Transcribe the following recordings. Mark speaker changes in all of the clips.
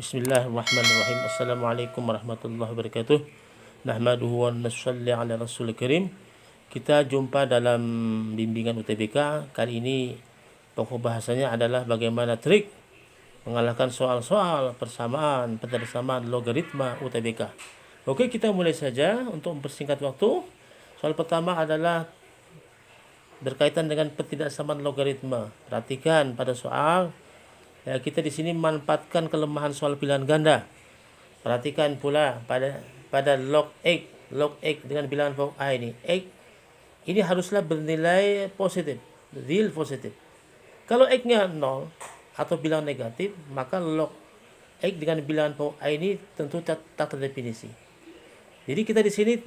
Speaker 1: Bismillahirrahmanirrahim. Assalamualaikum warahmatullahi wabarakatuh. Nahmaduhu wa nusalli ala rasul karim. Kita jumpa dalam bimbingan UTBK. Kali ini pokok bahasanya adalah bagaimana trik mengalahkan soal-soal persamaan, pentersamaan logaritma UTBK. Oke, kita mulai saja untuk mempersingkat waktu. Soal pertama adalah berkaitan dengan ketidaksamaan logaritma. Perhatikan pada soal ya, kita di sini memanfaatkan kelemahan soal pilihan ganda. Perhatikan pula pada log X dengan bilangan pokok A ini. X ini haruslah bernilai positif, real positif. Kalau X-nya 0 atau bilangan negatif, maka log X dengan bilangan pokok A ini tentu tak terdefinisi. Jadi kita di sini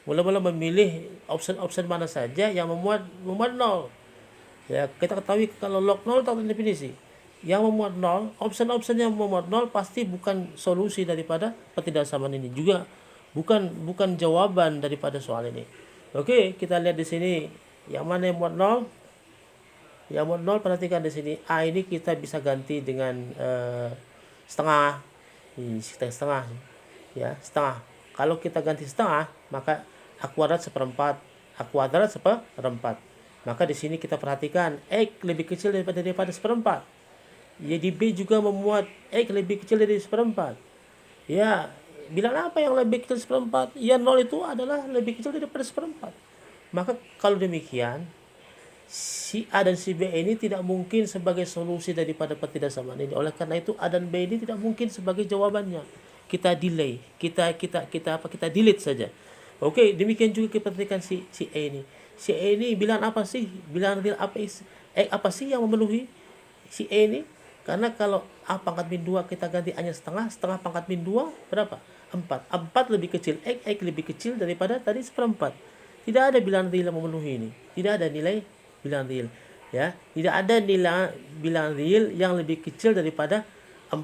Speaker 1: mula-mula memilih option mana saja yang memuat 0. Ya, kita ketahui kalau log 0 tak terdefinisi. Yang memuat 0, option yang memuat 0 pasti bukan solusi daripada ketidaksamaan ini. Juga bukan jawaban daripada soal ini. Oke, kita lihat di sini yang mana yang muat 0. Yang muat 0, perhatikan di sini A ini kita bisa ganti dengan setengah. Setengah. Ya, setengah. Kalau kita ganti setengah, maka A kuadrat seperempat. A kuadrat seperempat. Maka di sini kita perhatikan X lebih kecil daripada seperempat. Ya, di B juga memuat X lebih kecil dari seperempat. Ya, bilang apa yang lebih kecil seperempat? Ya, 0 itu adalah lebih kecil daripada seperempat. Maka kalau demikian, si A dan si B ini tidak mungkin sebagai solusi daripada ketidaksamaan ini. Oleh karena itu A dan B ini tidak mungkin sebagai jawabannya. Kita delay, kita delete saja. Oke, demikian juga kita perhatikan si A ini. Si A ini bilangan apa sih? Bilangan real apa sih yang memenuhi si A ini? Karena kalau A pangkat min 2 kita ganti A nya setengah pangkat min 2 berapa? 4. 4 lebih kecil X lebih kecil daripada tadi seperempat. Tidak ada bilangan real yang memenuhi ini. Tidak ada nilai bilangan real. Ya, tidak ada nilai bilangan real yang lebih kecil daripada 4,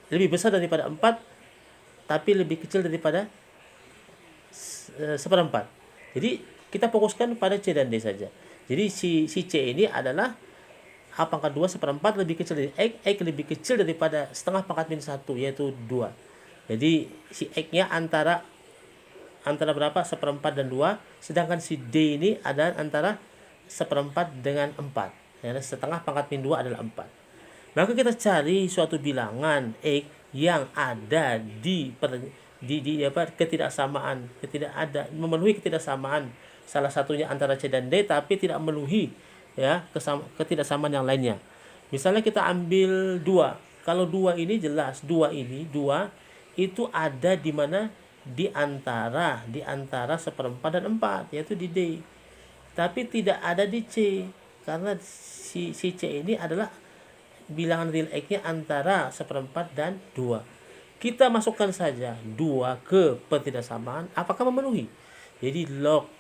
Speaker 1: lebih besar daripada 4, tapi lebih kecil daripada seperempat. Jadi kita fokuskan pada C dan D saja. Jadi si C ini adalah A pangkat 2 seperempat lebih kecil dari X lebih kecil daripada setengah pangkat min 1, yaitu 2. Jadi si X-nya antara berapa? Seperempat dan 2. Sedangkan si D ini ada antara seperempat dengan 4. Ya, setengah pangkat min 2 adalah 4. Maka kita cari suatu bilangan X yang ada di ketidaksamaan, memenuhi ketidaksamaan salah satunya antara C dan D, tapi tidak memenuhi ya ketidaksamaan yang lainnya. Misalnya kita ambil 2. Kalau 2 ini jelas 2 itu ada di mana di antara seperempat dan 4, yaitu di D. Tapi tidak ada di C karena si C ini adalah bilangan real X-nya antara seperempat dan 2. Kita masukkan saja 2 ke ketidaksamaan, apakah memenuhi? Jadi log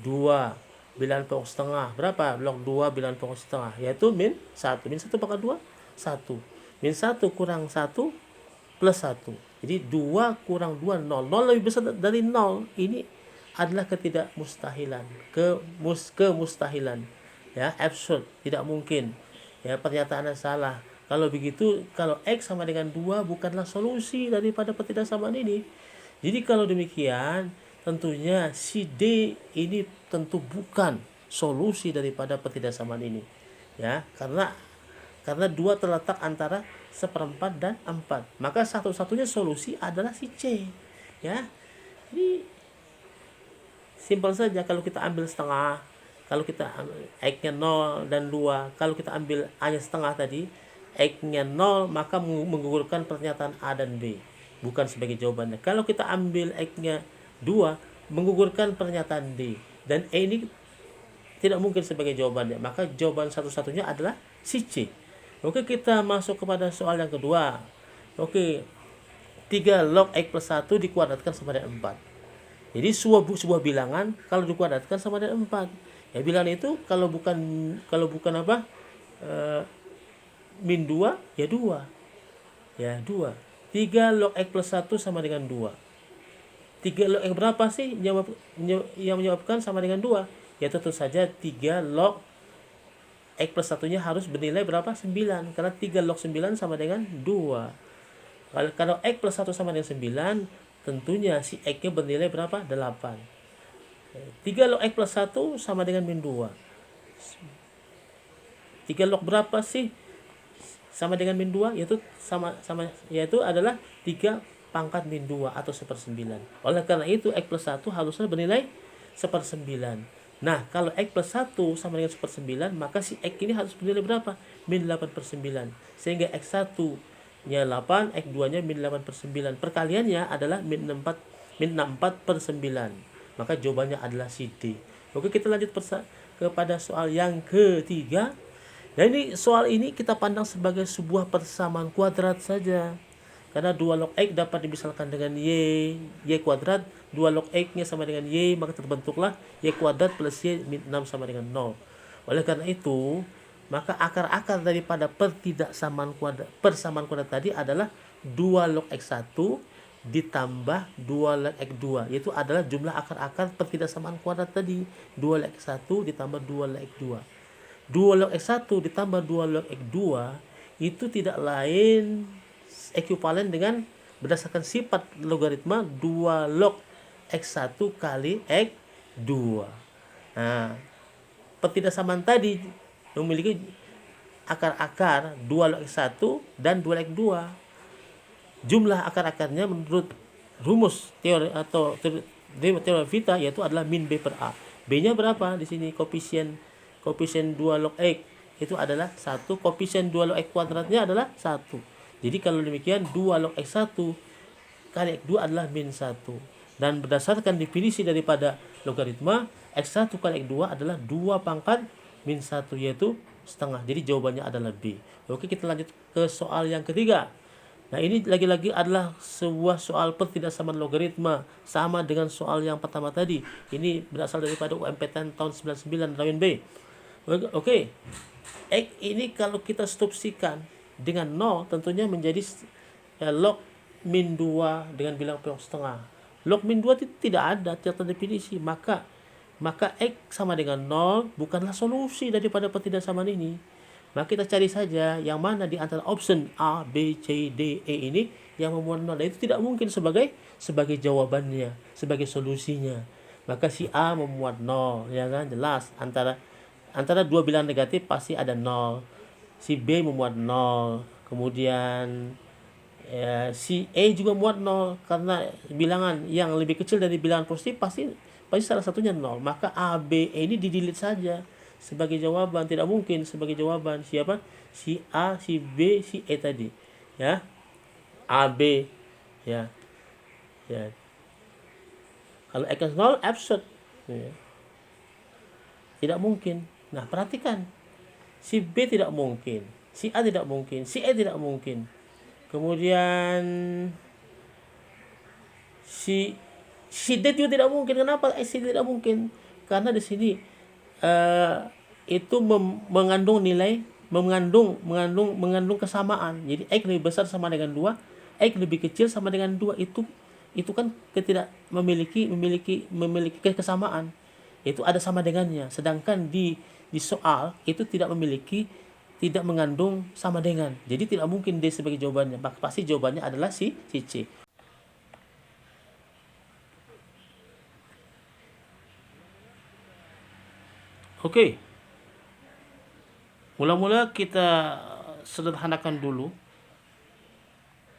Speaker 1: 2 bilangan pokok setengah berapa? Log 2 bilangan pokok setengah, yaitu min 1. Min 1 pangkat 2, 1. Min 1 kurang 1 plus 1. Jadi 2 kurang 2, 0. 0 lebih besar dari 0. Ini adalah ketidakmustahilan. Kemustahilan. Ya, absurd, tidak mungkin. Ya, pernyataannya salah. Kalau begitu, kalau X sama dengan 2 bukanlah solusi daripada ketidaksamaan ini. Jadi kalau demikian, tentunya si D ini tentu bukan solusi daripada ketidaksamaan ini. Ya, karena 2 terletak antara seperempat dan 4. Maka satu-satunya solusi adalah si C. Ya. Jadi simpel saja, kalau kita ambil setengah, kalau kita X-nya 0 dan 2, kalau kita ambil A-nya setengah tadi, X-nya 0, maka menggugurkan pernyataan A dan B, bukan sebagai jawabannya. Kalau kita ambil X-nya 2, menggugurkan pernyataan D, dan E ini tidak mungkin sebagai jawabannya. Maka jawaban satu-satunya adalah si C. Oke, kita masuk kepada soal yang kedua. Oke, 3 log X plus 1 dikuadratkan sama dengan 4. Jadi sebuah bilangan kalau dikuadratkan sama dengan 4. Ya, bilangan itu kalau bukan apa? Min 2 ya 2. Ya, 2. 3 log X plus 1 sama dengan 2. 3 log X berapa sih yang menyebabkan sama dengan 2? Ya tentu saja 3 log X plus 1-nya harus bernilai berapa? 9. Karena 3 log 9 sama dengan 2. Kalau X plus 1 sama dengan 9, tentunya si X-nya bernilai berapa? 8. 3 log X plus 1 sama dengan min 2. 3 log berapa sih sama dengan min 2? Yaitu adalah 3 pangkat min 2 atau 1/9. Oleh karena itu X plus 1 harusnya bernilai 1/9. Nah, kalau X plus 1 sama dengan 1/9, maka si X ini harus bernilai berapa? Min 8/9. Sehingga X1-nya 8, X2-nya min 8/9. Perkaliannya adalah min 64/9. Maka jawabannya adalah si D. Oke, kita lanjut kepada soal yang ketiga. Nah, soal ini kita pandang sebagai sebuah persamaan kuadrat saja. Karena 2 log X dapat dimisalkan dengan Y kuadrat. 2 log X-nya sama dengan Y, maka terbentuklah Y kuadrat plus Y min 6 sama dengan 0. Oleh karena itu, maka akar-akar daripada persamaan kuadrat tadi adalah 2 log X1 ditambah 2 log X2. Yaitu adalah jumlah akar-akar pertidaksamaan kuadrat tadi. 2 log X1 ditambah 2 log X2. 2 log X1 ditambah 2 log X2 itu tidak lain ekuivalen dengan berdasarkan sifat logaritma 2 log X1 kali X2. Nah, pertidaksamaan tadi memiliki akar-akar 2 log X1 dan 2 log X2. Jumlah akar-akarnya menurut rumus teori atau teori Vita yaitu adalah min B per A. B-nya berapa? Di sini koefisien 2 log X itu adalah 1, koefisien 2 log X kuadratnya adalah 1. Jadi kalau demikian 2 log X1 kali X2 adalah min 1. Dan berdasarkan definisi daripada logaritma, X1 kali X2 adalah 2 pangkat min 1 yaitu setengah. Jadi jawabannya adalah B. Oke, kita lanjut ke soal yang ketiga. Nah, ini lagi-lagi adalah sebuah soal pertidaksamaan logaritma sama dengan soal yang pertama tadi. Ini berasal daripada UMPTN tahun 99 Rayon B. Oke. X ini kalau kita substitusikan dengan 0 tentunya menjadi log min 2 dengan bilang pokok setengah. Log min 2 tidak ada, tidak terdefinisi. Maka X sama dengan 0 bukanlah solusi daripada pertidaksamaan ini. Maka kita cari saja yang mana di antara option A, B, C, D, E ini yang memuat 0. Dan itu tidak mungkin sebagai jawabannya, sebagai solusinya. Maka si A memuat 0, ya kan? Jelas antara dua bilangan negatif pasti ada 0. Si B memuat 0. Kemudian si E juga muat 0 karena bilangan yang lebih kecil dari bilangan positif pasti salah satunya 0. Maka A, B, E ini di-delete saja sebagai jawaban. Tidak mungkin sebagai jawaban. Siapa? Si A, si B, si E tadi. Ya. A, B. Ya. Kalau X 0 absurd. Ya. Tidak mungkin. Nah, perhatikan. Si B tidak mungkin, si A tidak mungkin, si E tidak mungkin. Kemudian si D juga tidak mungkin. Kenapa si D tidak mungkin? Karena di sini itu mengandung nilai, mengandung kesamaan. Jadi X lebih besar sama dengan 2, X lebih kecil sama dengan 2. Itu kan tidak memiliki kesamaan. Itu ada sama dengannya. Sedangkan di soal itu tidak mengandung sama dengan. Jadi tidak mungkin D sebagai jawabannya. Pasti jawabannya adalah si C. Oke. Mula-mula kita sederhanakan dulu.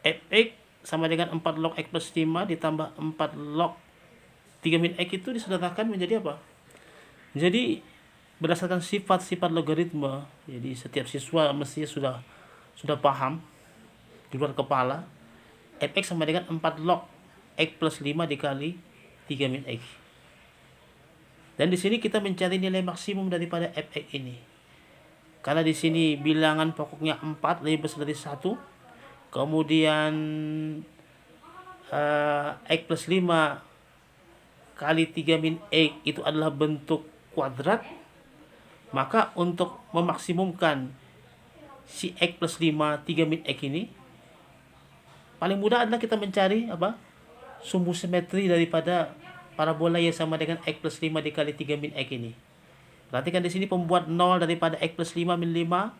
Speaker 1: Fx sama dengan 4 log X plus 5 ditambah 4 log 3 min X itu disederhanakan menjadi apa? Jadi berdasarkan sifat-sifat logaritma, jadi setiap siswa mestinya sudah paham di luar kepala. Fx sama dengan 4 log X plus 5 dikali 3 min X. Dan di sini kita mencari nilai maksimum daripada Fx ini. Karena di sini bilangan pokoknya 4 lebih besar dari 1. Kemudian X plus 5 kali 3 min X itu adalah bentuk kuadrat. Maka untuk memaksimumkan si X plus 5 3 min X ini, paling mudah adalah kita mencari sumbu simetri daripada parabola yang sama dengan X plus 5 dikali 3 min X ini. Perhatikan di sini pembuat 0 daripada X plus 5 min 5.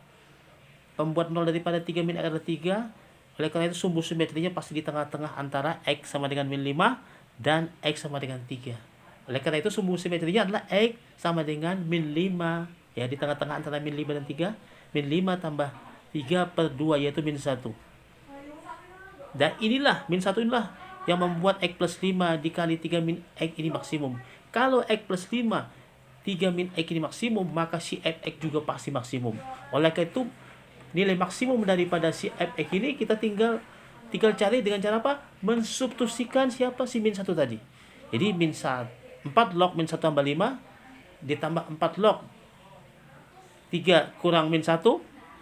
Speaker 1: Pembuat 0 daripada 3 min X adalah 3. Oleh karena itu sumbu simetrinya pasti di tengah-tengah antara X sama dengan min 5 dan X sama dengan 3. Oleh karena itu sumbu simetrinya adalah X sama dengan min 5. Ya, di tengah-tengah antara min 5 dan 3. Min 5 tambah 3 per 2 yaitu min 1. Dan inilah, min 1 inilah yang membuat X plus 5 dikali 3 min X ini maksimum. Kalau X plus 5 3 min X ini maksimum, maka si fx juga pasti maksimum. Oleh karena itu nilai maksimum daripada si fx ini kita tinggal cari dengan cara apa? Mensubstitusikan siapa? Si min 1 tadi. Jadi min 4 log min 1 tambah 5 ditambah 4 log 3 kurang min 1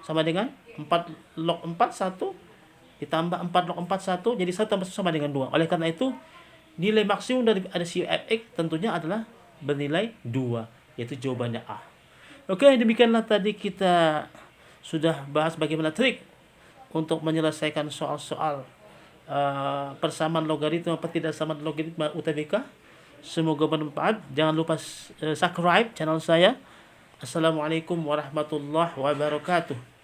Speaker 1: sama dengan 4 log 4 1 ditambah 4 log 4 1, jadi 1 tambah 1 sama dengan 2. Oleh karena itu nilai maksimum dari ada si fx tentunya adalah bernilai 2, yaitu jawabannya A. Oke, demikianlah tadi kita sudah bahas bagaimana trik untuk menyelesaikan soal-soal persamaan logaritma atau tidak sama logaritma UTBK. Semoga bermanfaat. Jangan lupa subscribe channel saya. Assalamualaikum warahmatullahi wabarakatuh.